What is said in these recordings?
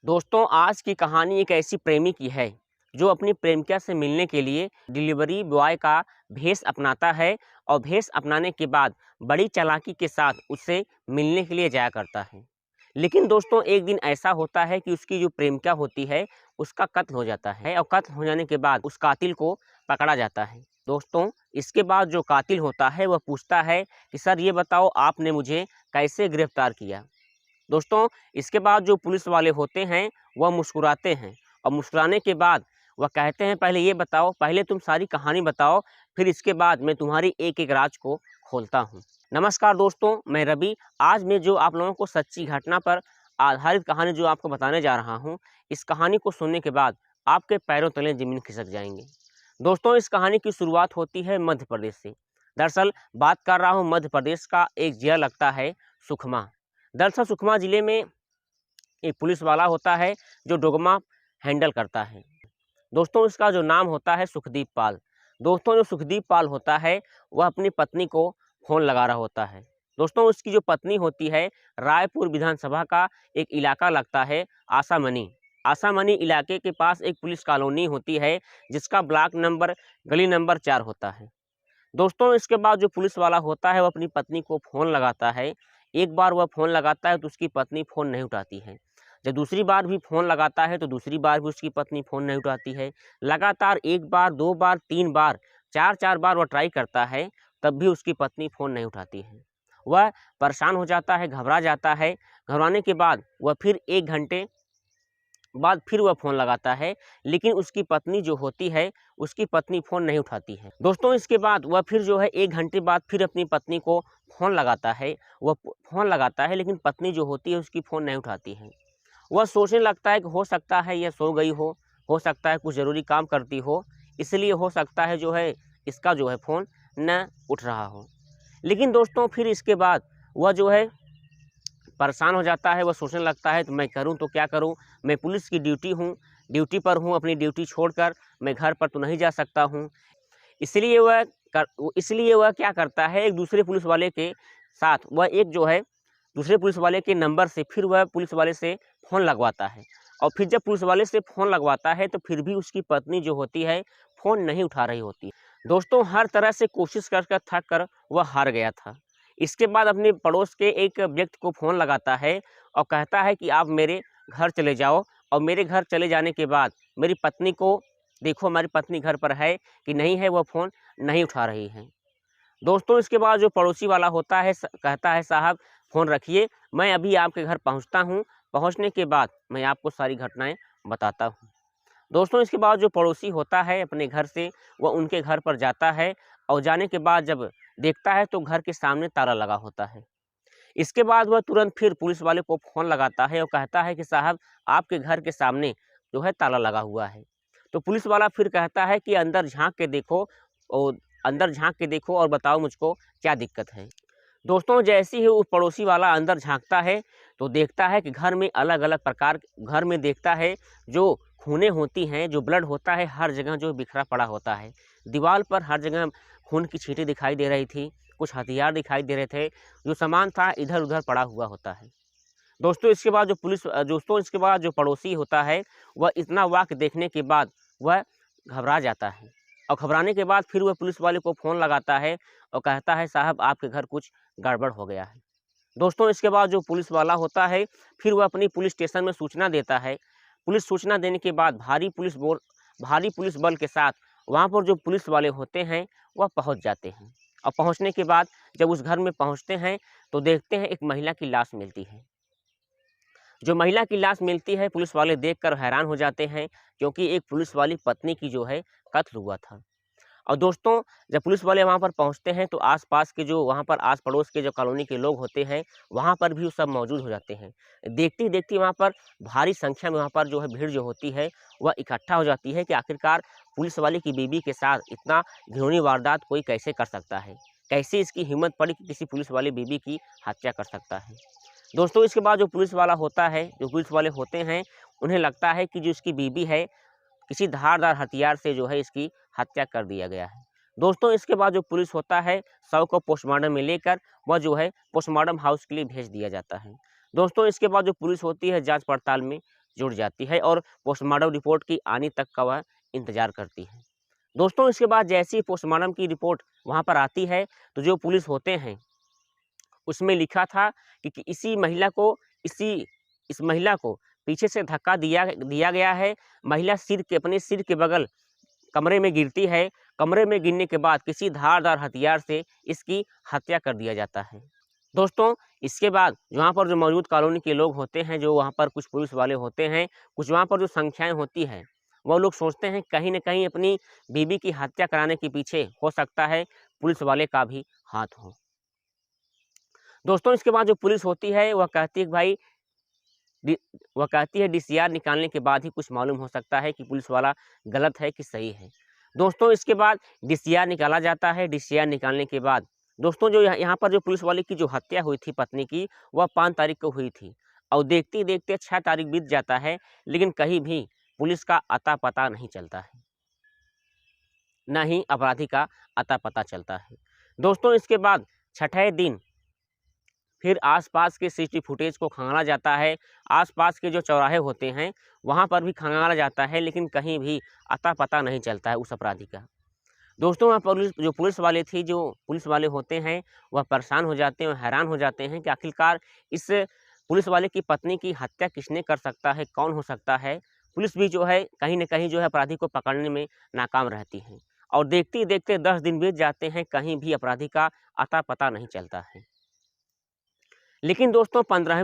दोस्तों, आज की कहानी एक ऐसी प्रेमी की है जो अपनी प्रेमिका से मिलने के लिए डिलीवरी बॉय का भेष अपनाता है और भेष अपनाने के बाद बड़ी चालाकी के साथ उससे मिलने के लिए जाया करता है। लेकिन दोस्तों, एक दिन ऐसा होता है कि उसकी जो प्रेमिका होती है उसका कत्ल हो जाता है और कत्ल हो जाने के बाद उस कातिल को पकड़ा जाता है। दोस्तों, इसके बाद जो कातिल होता है वह पूछता है कि सर ये बताओ आपने मुझे कैसे गिरफ्तार किया। दोस्तों, इसके बाद जो पुलिस वाले होते हैं वह मुस्कुराते हैं और मुस्कुराने के बाद वह कहते हैं पहले ये बताओ, पहले तुम सारी कहानी बताओ, फिर इसके बाद मैं तुम्हारी एक एक राज को खोलता हूँ। नमस्कार दोस्तों, मैं रवि। आज मैं जो आप लोगों को सच्ची घटना पर आधारित कहानी जो आपको बताने जा रहा हूँ, इस कहानी को सुनने के बाद आपके पैरों तले ज़मीन खिसक जाएंगे। दोस्तों, इस कहानी की शुरुआत होती है मध्य प्रदेश से। दरअसल बात कर रहा हूँ मध्य प्रदेश का एक जिला लगता है सुकमा। दरअसल सुकमा ज़िले में एक पुलिस वाला होता है जो डोगमा हैंडल करता है। दोस्तों, इसका जो नाम होता है सुखदीप पाल। दोस्तों, जो सुखदीप पाल होता है वह अपनी पत्नी को फ़ोन लगा रहा होता है। दोस्तों, उसकी जो पत्नी होती है रायपुर विधानसभा का एक इलाका लगता है आशामनी। आशामनी इलाके के पास एक पुलिस कॉलोनी होती है जिसका ब्लॉक नंबर गली नंबर 4 होता है। दोस्तों, इसके बाद जो पुलिस वाला होता है वह अपनी पत्नी को फ़ोन लगाता है। एक बार वह फ़ोन लगाता है तो उसकी पत्नी फ़ोन नहीं उठाती है। जब दूसरी बार भी फ़ोन लगाता है तो दूसरी बार भी उसकी पत्नी फ़ोन नहीं उठाती है। लगातार 1 बार, 2 बार, 3 बार, 4-4 बार वह ट्राई करता है, तब भी उसकी पत्नी फ़ोन नहीं उठाती है। वह परेशान हो जाता है, घबरा जाता है। घबराने के बाद वह फिर 1 घंटे बाद फिर वह फ़ोन लगाता है, लेकिन उसकी पत्नी जो होती है, उसकी पत्नी फ़ोन नहीं उठाती है। दोस्तों, इसके बाद वह फिर जो है 1 घंटे बाद फिर अपनी पत्नी को फ़ोन लगाता है। वह फ़ोन लगाता है लेकिन पत्नी जो होती है उसकी फ़ोन नहीं उठाती है। वह सोचने लगता है कि हो सकता है यह सो गई हो सकता है कुछ ज़रूरी काम करती हो, इसलिए हो सकता है जो है इसका जो है फ़ोन न उठ रहा हो। लेकिन दोस्तों, फिर इसके बाद वह जो है परेशान हो जाता है। वह सोचने लगता है तो मैं करूं तो क्या करूं, मैं पुलिस की ड्यूटी पर हूं, अपनी ड्यूटी छोड़कर मैं घर पर तो नहीं जा सकता हूं। इसलिए वह क्या करता है, एक दूसरे पुलिस वाले के साथ वह एक जो है दूसरे पुलिस वाले के नंबर से फिर वह पुलिस वाले से फ़ोन लगवाता है। और फिर जब पुलिस वाले से फ़ोन लगवाता है तो फिर भी उसकी पत्नी जो होती है फ़ोन नहीं उठा रही होती। दोस्तों, हर तरह से कोशिश कर थक कर वह हार गया था। इसके बाद अपने पड़ोस के एक व्यक्ति को फ़ोन लगाता है और कहता है कि आप मेरे घर चले जाओ और मेरे घर चले जाने के बाद मेरी पत्नी को देखो, हमारी पत्नी घर पर है कि नहीं है, वह फ़ोन नहीं उठा रही है। दोस्तों, इसके बाद जो पड़ोसी वाला होता है कहता है साहब फ़ोन रखिए, मैं अभी आपके घर पहुंचता हूं, पहुंचने के बाद मैं आपको सारी घटनाएं बताता हूं। दोस्तों, इसके बाद जो पड़ोसी होता है अपने घर से वह उनके घर पर जाता है और जाने के बाद जब देखता है तो घर के सामने ताला लगा होता है। इसके बाद वह तुरंत फिर पुलिस वाले को फ़ोन लगाता है और कहता है कि साहब आपके घर के सामने जो है ताला लगा हुआ है। तो पुलिस वाला फिर कहता है कि अंदर झाँक के देखो और अंदर झाँक के देखो और बताओ मुझको क्या दिक्कत है। दोस्तों, जैसे ही वो पड़ोसी वाला अंदर झाँकता है तो देखता है कि घर में देखता है जो खूनें होती हैं, जो ब्लड होता है हर जगह जो बिखरा पड़ा होता है। दीवार पर हर जगह खून की छींटें दिखाई दे रही थी, कुछ हथियार दिखाई दे रहे थे, जो सामान था इधर-उधर पड़ा हुआ होता है। दोस्तों, इसके बाद जो पड़ोसी होता है वह इतना वाक़ देखने के बाद वह घबरा जाता है और घबराने के बाद फिर वह पुलिस वाले को फ़ोन लगाता है और कहता है साहब आपके घर कुछ गड़बड़ हो गया है। दोस्तों, इसके बाद जो पुलिस वाला होता है फिर वह अपनी पुलिस स्टेशन में सूचना देता है। पुलिस सूचना देने के बाद भारी पुलिस बल के साथ वहाँ पर जो पुलिस वाले होते हैं वह पहुँच जाते हैं। और पहुँचने के बाद जब उस घर में पहुँचते हैं तो देखते हैं एक महिला की लाश मिलती है। जो महिला की लाश मिलती है पुलिस वाले देखकर हैरान हो जाते हैं, क्योंकि एक पुलिस वाली पत्नी की जो है कत्ल हुआ था। और दोस्तों, जब पुलिस वाले वहाँ पर पहुँचते हैं तो आस-पास के जो वहाँ पर आस-पड़ोस के जो कॉलोनी के लोग होते हैं, वहाँ पर भी वो सब मौजूद हो जाते हैं। देखते ही देखते वहाँ पर भारी संख्या में वहाँ पर जो है भीड़ जो होती है, वह इकट्ठा हो जाती है कि आखिरकार पुलिस वाले की बीवी के साथ इतना घिनौनी वारदात कोई कैसे कर सकता है? कैसे इसकी हिम्मत पड़ी कि किसी पुलिस वाली बीवी की हत्या कर सकता है? दोस्तों, इसके बाद जो पुलिस वाला होता है, जो पुलिस वाले होते हैं, उन्हें लगता है कि जो इसकी बीवी है किसी धारदार हथियार से जो है इसकी हत्या कर दिया गया है। दोस्तों, इसके बाद जो पुलिस होता है शव को पोस्टमार्टम में लेकर वह जो है पोस्टमार्टम हाउस के लिए भेज दिया जाता है। दोस्तों, इसके बाद जो पुलिस होती है जांच पड़ताल में जुड़ जाती है और पोस्टमार्टम रिपोर्ट की आने तक का वह इंतज़ार करती है। दोस्तों इसके बाद जैसे ही पोस्टमार्टम की रिपोर्ट वहाँ पर आती है, तो जो पुलिस होते हैं उसमें लिखा था कि इसी महिला को इस महिला को पीछे से धक्का दिया दिया गया है। महिला अपने सिर के बगल कमरे में गिरती है। कमरे में गिरने के बाद किसी धारदार हथियार से इसकी हत्या कर दिया जाता है। दोस्तों इसके बाद वहाँ पर जो मौजूद कॉलोनी के लोग होते हैं, जो वहाँ पर कुछ पुलिस वाले होते हैं, कुछ वहाँ पर जो संख्याएँ होती हैं, वो लोग सोचते हैं कहीं न कहीं अपनी बीवी की हत्या कराने के पीछे हो सकता है पुलिस वाले का भी हाथ हो। दोस्तों इसके बाद जो पुलिस होती है वह कहती है कि भाई वह कहती है डीसीआर निकालने के बाद ही कुछ मालूम हो सकता है कि पुलिस वाला गलत है कि सही है। दोस्तों इसके बाद डीसीआर निकाला जाता है। डीसीआर निकालने के बाद दोस्तों जो यहाँ पर जो पुलिस वाले की जो हत्या हुई थी पत्नी की, वह 5 तारीख को हुई थी और देखते ही देखते 6 तारीख बीत जाता है, लेकिन कहीं भी पुलिस का अता पता नहीं चलता है, न ही अपराधी का अता पता चलता है। दोस्तों इसके बाद छठे दिन फिर आसपास के सीसीटीवी फुटेज को खंगाला जाता है। आसपास के जो चौराहे होते हैं वहाँ पर भी खंगाला जाता है, लेकिन कहीं भी अता पता नहीं चलता है उस अपराधी का। दोस्तों वहाँ पुलिस वाले थे, जो पुलिस वाले होते हैं वह परेशान हो जाते हैं और हैरान हो जाते हैं कि आखिरकार इस पुलिस वाले की पत्नी की हत्या किसने कर सकता है, कौन हो सकता है। पुलिस भी जो है कहीं न कहीं जो है अपराधी को पकड़ने में नाकाम रहती है और देखते ही देखते 10 दिन बीत जाते हैं, कहीं भी अपराधी का अता पता नहीं चलता है। लेकिन दोस्तों 15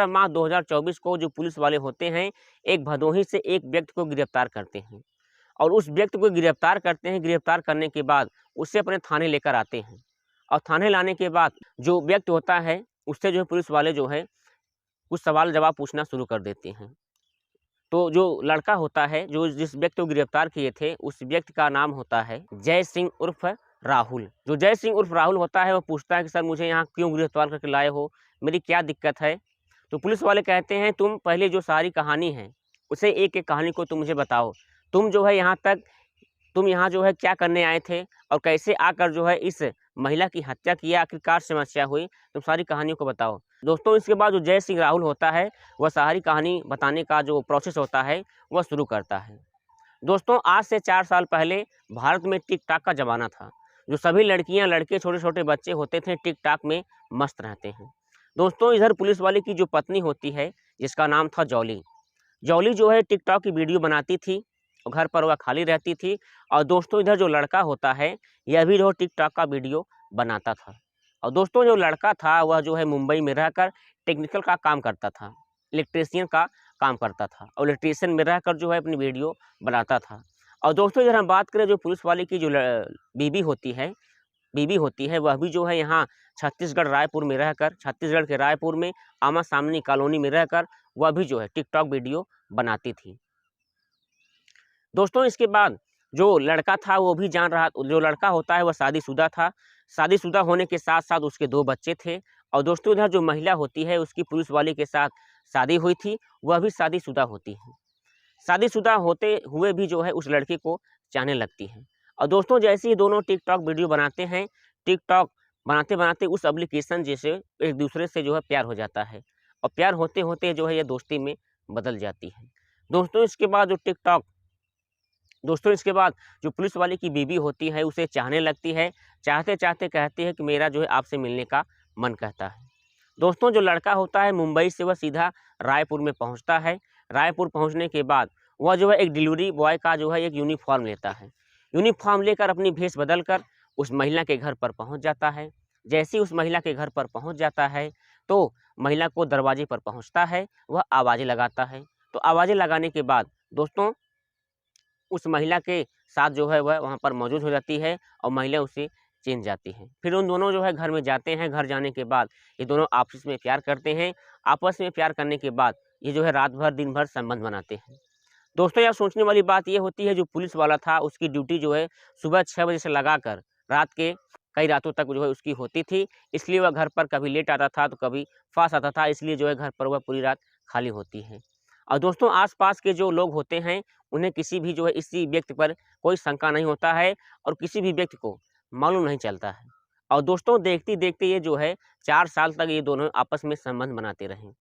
मार्च 2024 को जो पुलिस वाले होते हैं, एक भदोही से एक व्यक्ति को गिरफ्तार करते हैं और उस व्यक्ति को गिरफ्तार करते हैं। गिरफ्तार करने के बाद उसे अपने थाने लेकर आते हैं और थाने लाने के बाद जो व्यक्ति होता है उससे जो है पुलिस वाले जो है कुछ सवाल जवाब पूछना शुरू कर देते हैं। तो जो लड़का होता है, जो जिस व्यक्ति को गिरफ्तार किए थे, उस व्यक्ति का नाम होता है जय सिंह उर्फ राहुल। जो जय सिंह उर्फ राहुल होता है, वो पूछता है कि सर मुझे यहाँ क्यों गिरफ्तार करके लाए हो, मेरी क्या दिक्कत है। तो पुलिस वाले कहते हैं तुम पहले जो सारी कहानी है उसे एक एक कहानी को तुम मुझे बताओ। तुम जो है तुम यहाँ जो है क्या करने आए थे और कैसे आकर जो है इस महिला की हत्या किया, आखिरकार समस्या हुई, तुम सारी कहानियों को बताओ। दोस्तों इसके बाद जो जय सिंह राहुल होता है वह सारी कहानी बताने का जो प्रोसेस होता है वह शुरू करता है। दोस्तों आज से 4 साल पहले भारत में टिकटॉक का ज़माना था। जो सभी लड़कियां लड़के छोटे-छोटे बच्चे होते थे टिकटॉक में मस्त रहते हैं। दोस्तों इधर पुलिस वाले की जो पत्नी होती है जिसका नाम था जॉली, जॉली जो है टिकटॉक की वीडियो बनाती थी और घर पर वह खाली रहती थी। और दोस्तों इधर जो लड़का होता है यह भी जो टिकटॉक का वीडियो बनाता था। और दोस्तों जो लड़का था वह जो है मुंबई में रहकर टेक्निकल का काम करता था, इलेक्ट्रीशियन का काम करता था और इलेक्ट्रीशियन में रहकर जो है अपनी वीडियो बनाता था। और दोस्तों इधर हम बात करें जो पुलिस वाले की जो बीवी होती है वह भी जो है यहाँ छत्तीसगढ़ के रायपुर में आमा सामनी कॉलोनी में रहकर वह भी जो है टिकटॉक वीडियो बनाती थी। दोस्तों इसके बाद जो लड़का था वो भी जो लड़का होता है वह शादीशुदा था। शादीशुदा होने के साथ-साथ उसके 2 बच्चे थे। और दोस्तों इधर जो महिला होती है उसकी पुलिस वाले के साथ शादी हुई थी, वह भी शादीशुदा होती है। शादीशुदा होते हुए भी जो है उस लड़के को चाहने लगती है। और दोस्तों जैसे ही दोनों टिकटॉक वीडियो बनाते हैं, टिकटॉक बनाते-बनाते उस एप्लीकेशन जैसे एक दूसरे से जो है प्यार हो जाता है और प्यार होते-होते जो है ये दोस्ती में बदल जाती है। दोस्तों इसके बाद जो पुलिस वाले की बीवी होती है उसे चाहने लगती है। चाहते-चाहते कहती है कि मेरा जो है आपसे मिलने का मन कहता है। दोस्तों जो लड़का होता है मुंबई से वह सीधा रायपुर में पहुंचता है। रायपुर पहुंचने के बाद वह जो है एक डिलीवरी बॉय का जो है एक यूनिफ़ॉर्म लेता है। यूनिफ़ॉर्म लेकर अपनी भेष बदलकर उस महिला के घर पर पहुंच जाता है। जैसे ही उस महिला के घर पर पहुंच जाता है तो महिला को दरवाजे पर पहुंचता है, वह आवाज़ें लगाता है। तो आवाज़ें लगाने के बाद दोस्तों उस महिला के साथ जो है वह वहाँ पर मौजूद हो जाती है और महिला उसे चीन जाती है। फिर उन दोनों जो है घर में जाते हैं। घर जाने के बाद ये दोनों आपस में प्यार करते हैं। आपस में प्यार करने के बाद ये जो है रात भर दिन भर संबंध बनाते हैं। दोस्तों यहाँ सोचने वाली बात ये होती है जो पुलिस वाला था उसकी ड्यूटी जो है सुबह 6 बजे से लगाकर रात के कई रातों तक जो है उसकी होती थी। इसलिए वह घर पर कभी लेट आता था तो कभी फास्ट आता था, इसलिए जो है घर पर वह पूरी रात खाली होती है। और दोस्तों आस-पास के जो लोग होते हैं उन्हें किसी भी जो है इसी व्यक्ति पर कोई शंका नहीं होता है और किसी भी व्यक्ति को मालूम नहीं चलता है। और दोस्तों देखते-देखते ये जो है 4 साल तक ये दोनों आपस में संबंध बनाते रहे।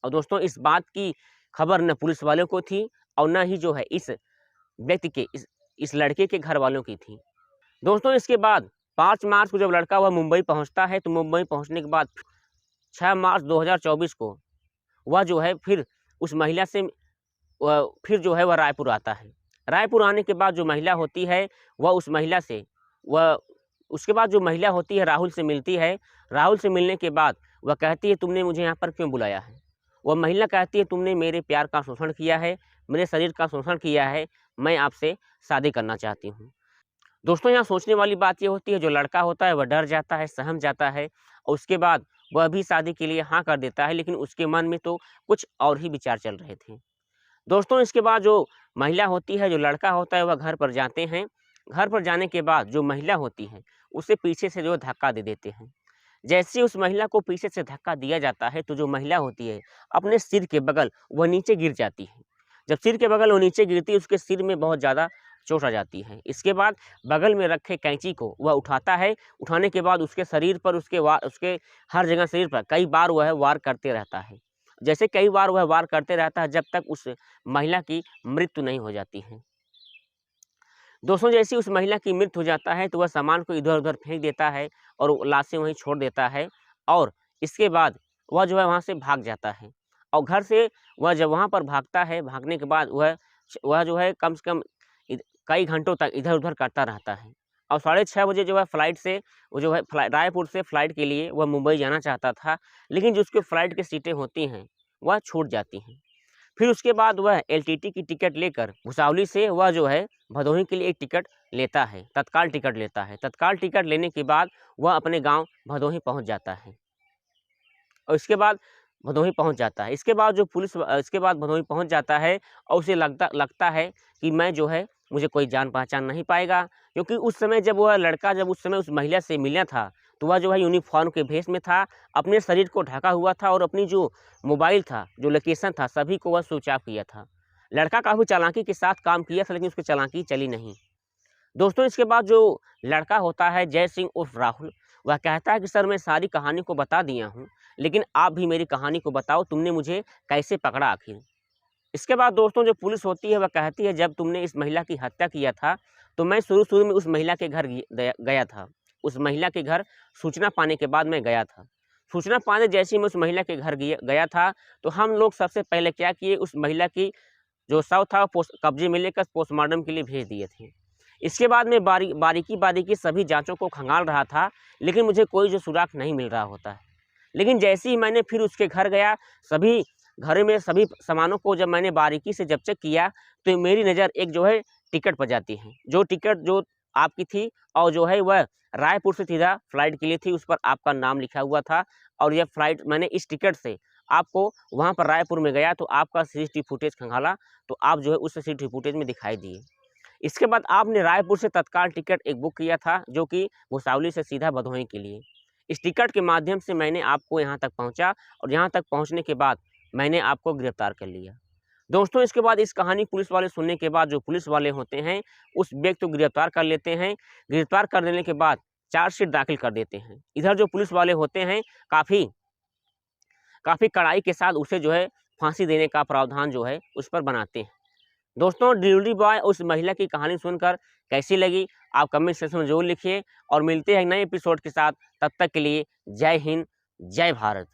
और दोस्तों इस बात की खबर न पुलिस वालों को थी और न ही जो है इस व्यक्ति के इस लड़के के घर वालों की थी। दोस्तों इसके बाद 5 मार्च को जब लड़का वह मुंबई पहुंचता है, तो मुंबई पहुंचने के बाद 6 मार्च 2024 को वह जो है फिर उस महिला से वह फिर जो है वह रायपुर आता है। रायपुर आने के बाद जो महिला होती है वह उस महिला से वह उसके बाद जो महिला होती है राहुल से मिलती है। राहुल से मिलने के बाद वह कहती है तुमने मुझे यहाँ पर क्यों बुलाया है? वह महिला कहती है तुमने मेरे प्यार का शोषण किया है, मेरे शरीर का शोषण किया है, मैं आपसे शादी करना चाहती हूँ। दोस्तों यहाँ सोचने वाली बात ये होती है, जो लड़का होता है वह डर जाता है, सहम जाता है और उसके बाद वह भी शादी के लिए हाँ कर देता है, लेकिन उसके मन में तो कुछ और ही विचार चल रहे थे। दोस्तों इसके बाद जो महिला होती है, जो लड़का होता है वह घर पर जाते हैं। घर पर जाने के बाद जो महिला होती है उसे पीछे से जो धक्का दे देते हैं। जैसे उस महिला को पीछे से धक्का दिया जाता है तो जो महिला होती है अपने सिर के बगल वह नीचे गिर जाती है। जब सिर के बगल वो नीचे गिरती है उसके सिर में बहुत ज़्यादा चोट आ जाती है। इसके बाद बगल में रखे कैंची को वह उठाता है। उठाने के बाद उसके शरीर पर उसके हर जगह शरीर पर कई बार वह वार करते रहता है। जैसे कई बार वह वार करते रहता है जब तक उस महिला की मृत्यु नहीं हो जाती है। दोस्तों जैसे उस महिला की मृत्यु हो जाता है तो वह सामान को इधर-उधर फेंक देता है और लाशें वहीं छोड़ देता है और इसके बाद वह जो है वहाँ से भाग जाता है। और घर से वह जब वहाँ पर भागता है, भागने के बाद वह जो है कम से कम कई घंटों तक इधर-उधर करता रहता है। और 6:30 बजे जो है फ्लाइट से वो जो है रायपुर से फ्लाइट के लिए वह मुंबई जाना चाहता था, लेकिन जो उसके फ्लाइट की सीटें होती हैं वह छूट जाती हैं। फिर उसके बाद वह एलटीटी की टिकट लेकर भुसावली से वह जो है भदोही के लिए एक टिकट लेता है, तत्काल टिकट लेता है। तत्काल टिकट लेने के बाद वह अपने गाँव भदोही पहुँच जाता है और इसके बाद भदोही पहुँच जाता है। इसके बाद भदोही पहुँच जाता है और उसे लगता है कि मैं जो है मुझे कोई जान पहचान नहीं पाएगा, क्योंकि उस समय जब वह लड़का उस महिला से मिला था तो वह जो है यूनिफॉर्म के भेष में था, अपने शरीर को ढका हुआ था और अपनी जो मोबाइल था, जो लोकेशन था, सभी को वह स्विच ऑफ किया था। लड़का काफ़ी चालाकी के साथ काम किया था लेकिन उसकी चालाकी चली नहीं। दोस्तों इसके बाद जो लड़का होता है जय सिंह उर्फ राहुल, वह कहता है कि सर मैं सारी कहानी को बता दिया हूँ, लेकिन आप भी मेरी कहानी को बताओ, तुमने मुझे कैसे पकड़ा आखिर? इसके बाद दोस्तों जो पुलिस होती है वह कहती है जब तुमने इस महिला की हत्या किया था तो मैं शुरू में उस महिला के घर गया था। उस महिला के घर सूचना पाने के बाद मैं गया था। सूचना पाने जैसे ही मैं उस महिला के घर गया था तो हम लोग सबसे पहले क्या किए, उस महिला की जो शव था कब्जे में लेकर पोस्टमार्टम के लिए भेज दिए थे। इसके बाद मैं बारीकी सभी जाँचों को खंगाल रहा था, लेकिन मुझे कोई जो सुराग नहीं मिल रहा होता है। लेकिन जैसे ही मैंने फिर उसके घर गया, घर में सभी सामानों को जब मैंने बारीकी से जब चेक किया तो मेरी नज़र एक जो है टिकट पर जाती है, जो टिकट जो आपकी थी और जो है वह रायपुर से सीधा फ्लाइट के लिए थी, उस पर आपका नाम लिखा हुआ था। और यह फ्लाइट मैंने इस टिकट से आपको वहाँ पर रायपुर में गया तो आपका सीसीटीवी फुटेज खंगाला तो आप जो है उस सीसीटीवी फुटेज में दिखाई दिए। इसके बाद आपने रायपुर से तत्काल टिकट एक बुक किया था जो कि भुसावली से सीधा भदोही के लिए। इस टिकट के माध्यम से मैंने आपको यहाँ तक पहुँचा और यहाँ तक पहुँचने के बाद मैंने आपको गिरफ्तार कर लिया। दोस्तों इसके बाद इस कहानी पुलिस वाले सुनने के बाद जो पुलिस वाले होते हैं उस व्यक्ति को गिरफ्तार कर लेते हैं। गिरफ्तार कर लेने के बाद चार्जशीट दाखिल कर देते हैं। इधर जो पुलिस वाले होते हैं काफ़ी कड़ाई के साथ उसे जो है फांसी देने का प्रावधान जो है उस पर बनाते हैं। दोस्तों डिलीवरी बॉय उस महिला की कहानी सुनकर कैसी लगी आप कमेंट सेक्शन में जरूर लिखिए और मिलते हैं नए एपिसोड के साथ। तब तक के लिए जय हिंद, जय भारत।